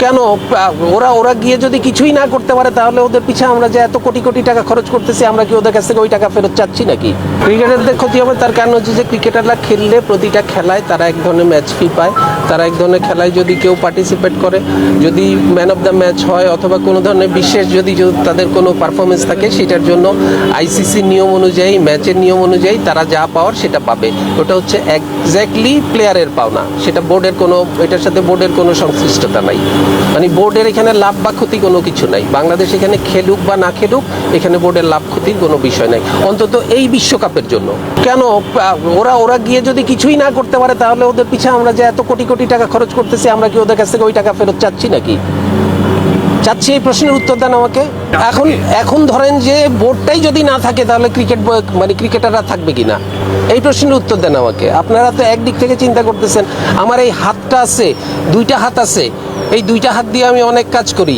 কেন ওরা ওরা গিয়ে যদি কিছুই না করতে পারে তাহলে ওদের পিছে আমরা যে এত কোটি কোটি টাকা খরচ করতেছি আমরা কি ওদের কাছ থেকে ওই টাকা ফেরত চাচ্ছি নাকি? ক্রিকেটারদের ক্ষতি হবে তার কারণ হচ্ছে যে ক্রিকেটাররা খেললে প্রতিটা খেলায় তারা এক ধরনের ম্যাচ ফি পায়, তারা এক ধরনের খেলায় যদি কেউ পার্টিসিপেট করে, যদি ম্যান অফ দ্য ম্যাচ হয় অথবা কোনো ধরনের বিশেষ যদি তাদের কোনো পারফরমেন্স থাকে সেটার জন্য আইসিসির নিয়ম অনুযায়ী ম্যাচের নিয়ম অনুযায়ী তারা যা পাওয়ার সেটা পাবে। ওটা হচ্ছে এক্স্যাক্টলি প্লেয়ারের পাওনা, সেটা বোর্ডের কোনো এটার সাথে বোর্ডের কোনো সংশ্লিষ্টতা নাই। মানে বোর্ডের এখানে লাভ বা ক্ষতি কোনো কিছু নাই। বাংলাদেশ এখানে খেলুক বা না খেলুক এখানে বোর্ডের লাভ ক্ষতির কোনো বিষয় নাই, অন্তত এই বিশ্বকাপের জন্য। কেন ওরা ওরা গিয়ে যদি কিছুই না করতে পারে তাহলে ওদের পিছে আমরা যে এত কোটি কোটি টাকা খরচ করতেছি আমরা কি ওদের কাছ থেকে ওই টাকা ফেরত চাচ্ছি নাকি? চাচ্ছি, এই প্রশ্নের উত্তর দেন আমাকে। এখন এখন ধরেন যে বোর্ডটাই যদি না থাকে তাহলে মানে ক্রিকেটাররা থাকবে কিনা, এই প্রশ্নের উত্তর দেন আমাকে। আপনারা তো একদিক থেকে চিন্তা করতেছেন আমার এই হাতটা আছে, দুইটা হাত আছে, এই দুইটা হাত দিয়ে আমি অনেক কাজ করি।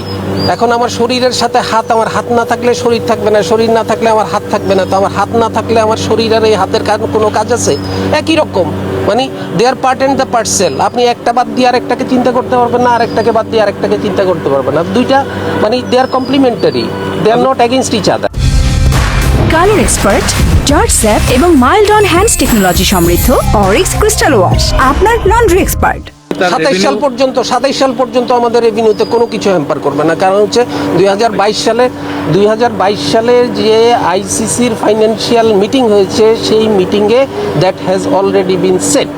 এখন আমার শরীরের সাথে হাত, আমার হাত না থাকলে শরীর থাকবে না, শরীর না থাকলে আমার হাত থাকবে না, তো আমার হাত না থাকলে আমার শরীর আর এই হাতের কোনো কাজ আছে? একই রকম, মানে they R part and the parcel. আপনি একটা বাদ দিয়ে আরেকটাকে চিন্তা করতে পারবেন না, আরেকটাকে বাদ দিয়ে আরেকটাকে চিন্তা করতে পারবেন না। দুইটা মানে they are complementary, they are not against each other. Colour expert, জর্জ স্যাপ এবং মাইল্ড অন হ্যান্ডস টেকনোলজি সমৃদ্ধ অরিক্স ক্রিস্টাল ওয়াশ আপনার লন্ড্রি এক্সপার্ট। 27 সাল পর্যন্ত আমাদের রেভিনিউতে কোনো কিছু হ্যাম্পার করবে না, কারণ হচ্ছে 2022 সালে যে আইসিসির ফাইন্যান্সিয়াল মিটিং হয়েছে সেই মিটিংয়ে that has already been set.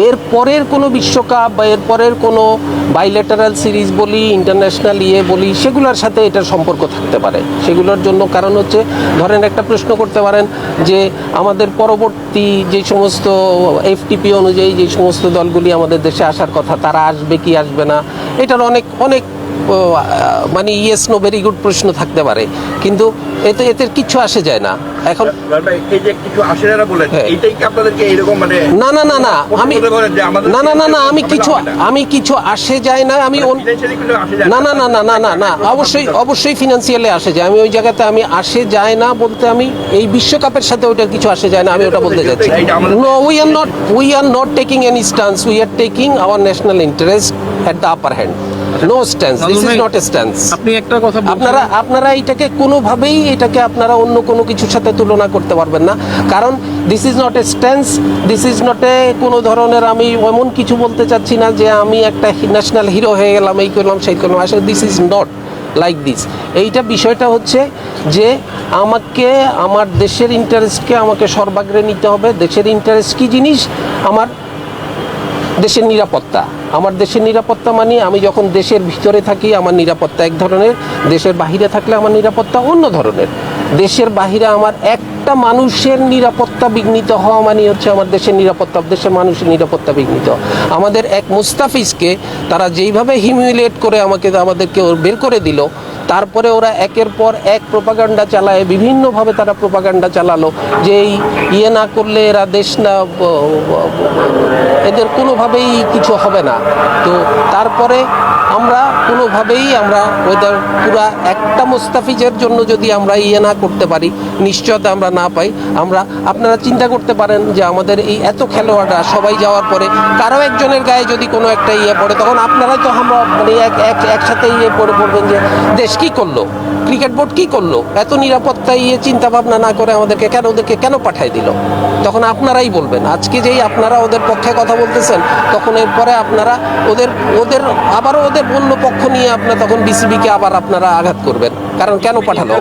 এর পরের কোনো বিশ্বকাপ বা এর পরের কোনো বাইলেটারাল সিরিজ বলি, ইন্টারন্যাশনাল বলি, সেগুলোর সাথে এটার সম্পর্ক থাকতে পারে। সেগুলোর জন্য কারণ হচ্ছে ধরেন একটা প্রশ্ন করতে পারেন যে আমাদের পরবর্তী যে সমস্ত এফটিপি অনুযায়ী যে সমস্ত দলগুলি আমাদের দেশে আসার কথা তারা আসবে কি আসবে না, এটার অনেক অনেক মানে ইয়েস নো ভেরি গুড প্রশ্ন থাকতে পারে, কিন্তু এতে কিছু আসে যায় না। এখন এই যে কিছু আসে না বলেন, এইটাই কি আপনাদেরকে এইরকম মানে না না না না আমি না না না না আমি কিছু আসে যায় না, আমি না না না না না না না অবশ্যই ফিনান্সিয়ালি আসে যায়। আমি ওই জায়গাতে আমি আসে যায় না বলতে আমি এই বিশ্বকাপের সাথে ওইটার কিছু আসে যায় না, আমি ওটা বলতে যাচ্ছি। No, we are not taking any stance, we are taking our national interest at the upper hand. No stance, this is not a stance. আপনি একটা কথা আপনারা এটাকে কোনোভাবেই এটাকে আপনারা অন্য কোনো কিছুর সাথে তুলনা করতে পারবেন না, কারণ this is not a stance, this is not এ কোনো ধরনের আমি এমন কিছু বলতে চাচ্ছি না যে আমি একটা ন্যাশনাল হিরো হয়ে গেলাম, এই করলাম সেই করলাম। আসলে this is not like this. এইটা বিষয়টা হচ্ছে যে আমাকে আমার দেশের ইন্টারেস্টকে আমাকে সর্বাগ্রে নিতে হবে। দেশের ইন্টারেস্ট কী জিনিস? আমার দেশের নিরাপত্তা। আমার দেশের নিরাপত্তা মানে আমি যখন দেশের ভিতরে থাকি আমার নিরাপত্তা এক ধরনের, দেশের বাহিরে থাকলে আমার নিরাপত্তা অন্য ধরনের। দেশের বাহিরে আমার একটা মানুষের নিরাপত্তা বিঘ্নিত হওয়া মানে হচ্ছে আমার দেশের নিরাপত্তা, দেশের মানুষের নিরাপত্তা বিঘ্নিত। আমাদের এক মুস্তাফিজকে তারা যেইভাবে হিউমিলেট করে আমাদেরকে বের করে দিল, তারপরে ওরা একের পর এক প্রোপাগান্ডা চালায়, বিভিন্নভাবে তারা প্রোপাগান্ডা চালালো যে এই না করলে এরা দেশ না, এদের কোনোভাবেই কিছু হবে না। তো তারপরে আমরা কোনোভাবেই আমরা ওদের পুরা একটা মুস্তাফিজের জন্য যদি আমরা না করতে পারি, নিশ্চয়তা আমরা না পাই, আপনারা চিন্তা করতে পারেন যে আমাদের এই এত খেলোয়াড়রা সবাই যাওয়ার পরে কারো একজনের গায়ে যদি কোনো একটা পড়ে, তখন আপনারাই তো আমরা মানে একসাথে পড়বেন যে দেশ কি করলো, ক্রিকেট বোর্ড কি করলো, এত নিরাপত্তা চিন্তা ভাবনা না করে ওদেরকে কেন পাঠাই দিল, তখন আপনারাই বলবেন। আজকে যেই আপনারা ওদের পক্ষে কথা বলতেছেন, তখন এরপরে আপনারা আবারও ওদের অন্য পক্ষ নিয়ে আপনারা তখন বিসিবিকে আবার আপনারা আঘাত করবেন, কারণ কেন পাঠালো।